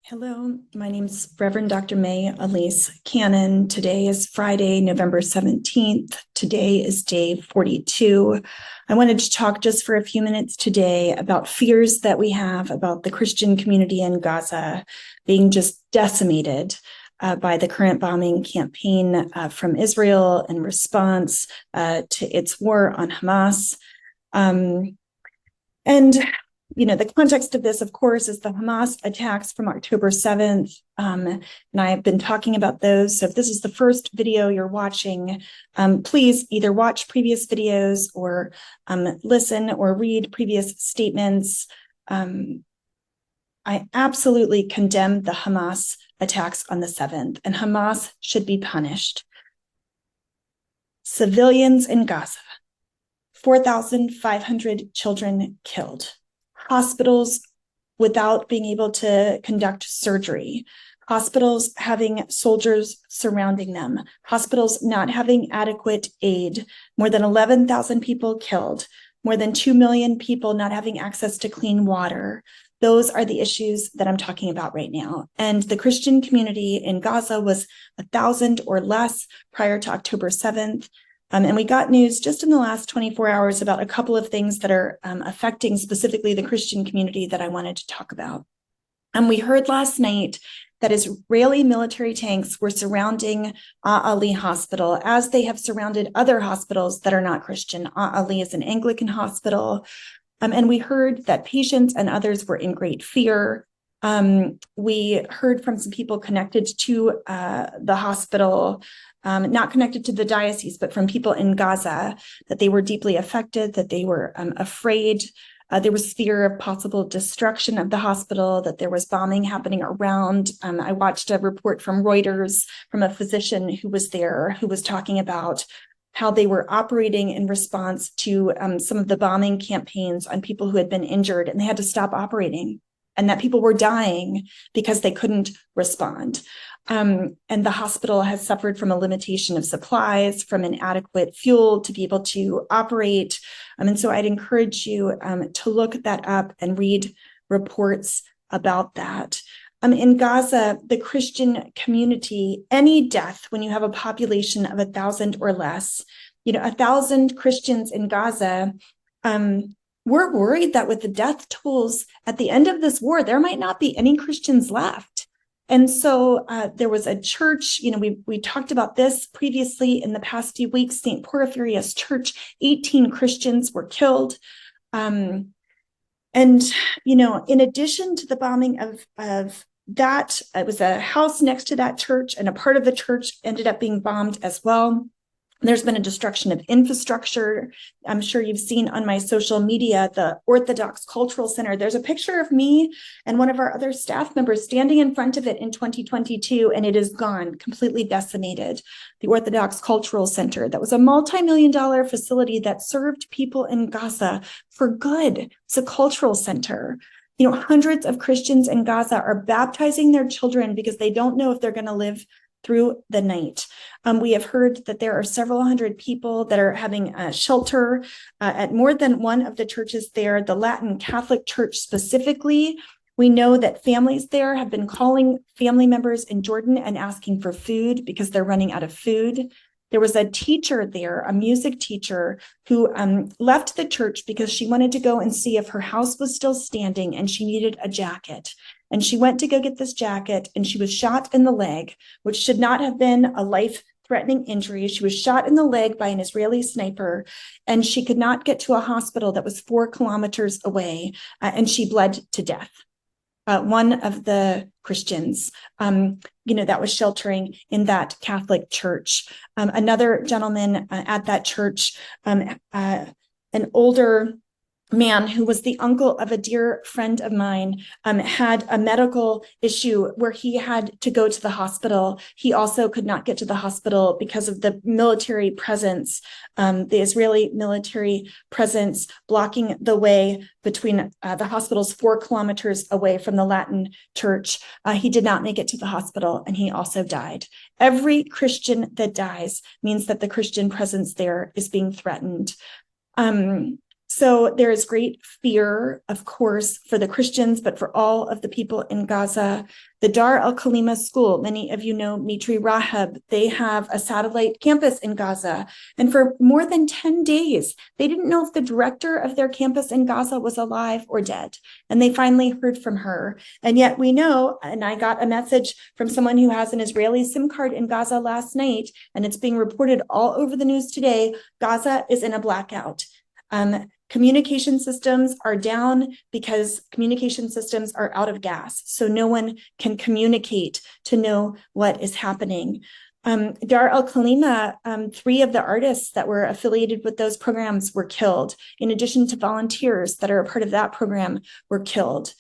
Hello, my name is Reverend Dr. May Elise Cannon. Today is Friday, November 17th. Today is day 42. I wanted to talk just for a few minutes today about fears that we have about the Christian community in Gaza being just decimated by the current bombing campaign from Israel in response to its war on Hamas. And the context of this, of course, is the Hamas attacks from October 7th. And I've been talking about those. So if this is the first video you're watching, please either watch previous videos or listen or read previous statements. I absolutely condemn the Hamas attacks on the 7th, and Hamas should be punished. Civilians in Gaza, 4,500 children killed. Hospitals without being able to conduct surgery, hospitals having soldiers surrounding them, hospitals not having adequate aid, more than 11,000 people killed, more than 2 million people not having access to clean water. Those are the issues that I'm talking about right now. And the Christian community in Gaza was 1,000 or less prior to October 7th. And we got news just in the last 24 hours about a couple of things that are affecting specifically the Christian community that I wanted to talk about. We heard last night that Israeli military tanks were surrounding Ali Hospital, as they have surrounded other hospitals that are not Christian. Ali is an Anglican hospital. And we heard that patients and others were in great fear. We heard from some people connected to the hospital, not connected to the diocese, but from people in Gaza, that they were deeply affected, that they were afraid. There was fear of possible destruction of the hospital, that there was bombing happening around. I watched a report from Reuters from a physician who was there, who was talking about how they were operating in response to some of the bombing campaigns on people who had been injured, and they had to stop operating, and that people were dying because they couldn't respond. And the hospital has suffered from a limitation of supplies, from inadequate fuel to be able to operate. And so I'd encourage you to look that up and read reports about that. In Gaza, the Christian community, any death when you have a population of 1,000 or less, 1,000 Christians in Gaza, we're worried that with the death tolls at the end of this war, there might not be any Christians left. And so there was a church, we talked about this previously in the past few weeks, St. Porphyrius Church, 18 Christians were killed. And, in addition to the bombing of that, it was a house next to that church, and a part of the church ended up being bombed as well. There's been a destruction of infrastructure. I'm sure you've seen on my social media, the Orthodox Cultural Center. There's a picture of me and one of our other staff members standing in front of it in 2022, and it is gone, completely decimated. The Orthodox Cultural Center, that was a multi-million-dollar facility that served people in Gaza for good. It's a cultural center. Hundreds of Christians in Gaza are baptizing their children because they don't know if they're going to live through the night. We have heard that there are several hundred people that are having shelter at more than one of the churches there, the Latin Catholic Church specifically. We know that families there have been calling family members in Jordan and asking for food because they're running out of food. There was a teacher there, a music teacher, who left the church because she wanted to go and see if her house was still standing, and she needed a jacket. And she went to go get this jacket, and she was shot in the leg, which should not have been a life-threatening injury. She was shot in the leg by an Israeli sniper, and she could not get to a hospital that was 4 kilometers away, and she bled to death. One of the Christians, that was sheltering in that Catholic church. Another gentleman at that church, an older man who was the uncle of a dear friend of mine, had a medical issue where he had to go to the hospital. He also could not get to the hospital because of the military presence, the Israeli military presence blocking the way between the hospitals 4 kilometers away from the Latin church. He did not make it to the hospital, and he also died. Every Christian that dies means that the Christian presence there is being threatened. So there is great fear, of course, for the Christians, but for all of the people in Gaza. The Dar al-Khalima school, many of you know Mitri Rahab, they have a satellite campus in Gaza. And for more than 10 days, they didn't know if the director of their campus in Gaza was alive or dead. And they finally heard from her. And yet we know, and I got a message from someone who has an Israeli SIM card in Gaza last night, and it's being reported all over the news today, Gaza is in a blackout. Communication systems are down because communication systems are out of gas. So no one can communicate to know what is happening. Dar al-Khalima, 3 of the artists that were affiliated with those programs were killed. In addition to volunteers that are a part of that program were killed.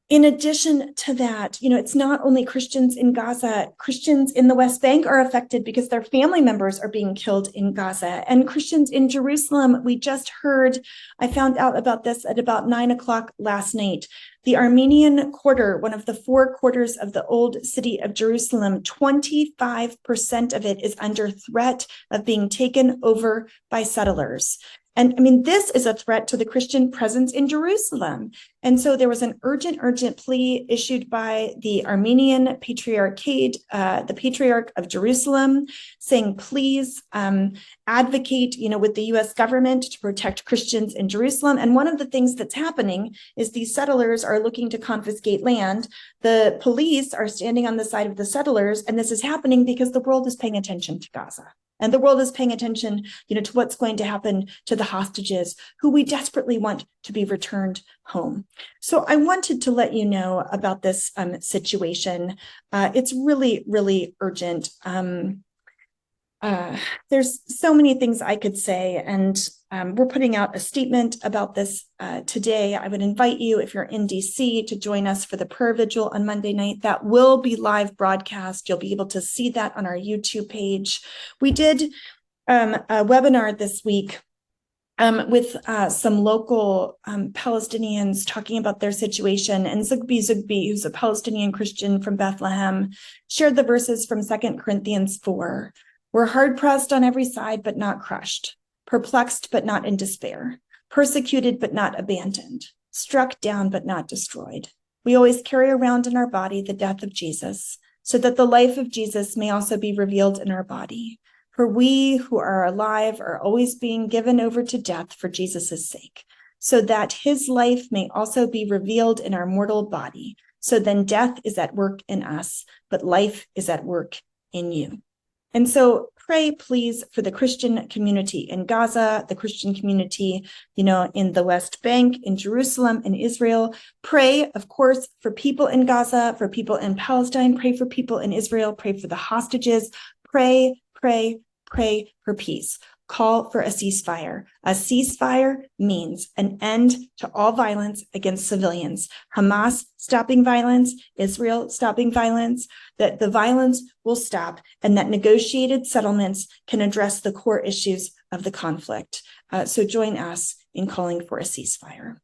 In addition to that, it's not only Christians in Gaza, Christians in the West Bank are affected because their family members are being killed in Gaza. And Christians in Jerusalem, we just heard, I found out about this at about 9:00 last night. The Armenian quarter, one of the 4 quarters of the old city of Jerusalem, 25% of it is under threat of being taken over by settlers. And I mean, this is a threat to the Christian presence in Jerusalem. And so there was an urgent plea issued by the Armenian Patriarchate, the Patriarch of Jerusalem, saying, please advocate, with the US government to protect Christians in Jerusalem. And one of the things that's happening is these settlers are looking to confiscate land. The police are standing on the side of the settlers. And this is happening because the world is paying attention to Gaza. And the world is paying attention, to what's going to happen to the hostages who we desperately want to be returned home. So I wanted to let you know about this situation. It's really, really urgent. There's so many things I could say, and we're putting out a statement about this today. I would invite you, if you're in DC, to join us for the prayer vigil on Monday night. That will be live broadcast. You'll be able to see that on our YouTube page. We did a webinar this week with some local Palestinians talking about their situation. And Zugbi, who's a Palestinian Christian from Bethlehem, shared the verses from 2 Corinthians 4. We're hard-pressed on every side, but not crushed, perplexed, but not in despair, persecuted, but not abandoned, struck down, but not destroyed. We always carry around in our body the death of Jesus, so that the life of Jesus may also be revealed in our body. For we who are alive are always being given over to death for Jesus' sake, so that his life may also be revealed in our mortal body. So then death is at work in us, but life is at work in you. And so pray, please, for the Christian community in Gaza, the Christian community, in the West Bank, in Jerusalem, in Israel. Pray, of course, for people in Gaza, for people in Palestine. Pray for people in Israel. Pray for the hostages. Pray for peace. Call for a ceasefire. A ceasefire means an end to all violence against civilians. Hamas stopping violence, Israel stopping violence, that the violence will stop, and that negotiated settlements can address the core issues of the conflict. So join us in calling for a ceasefire.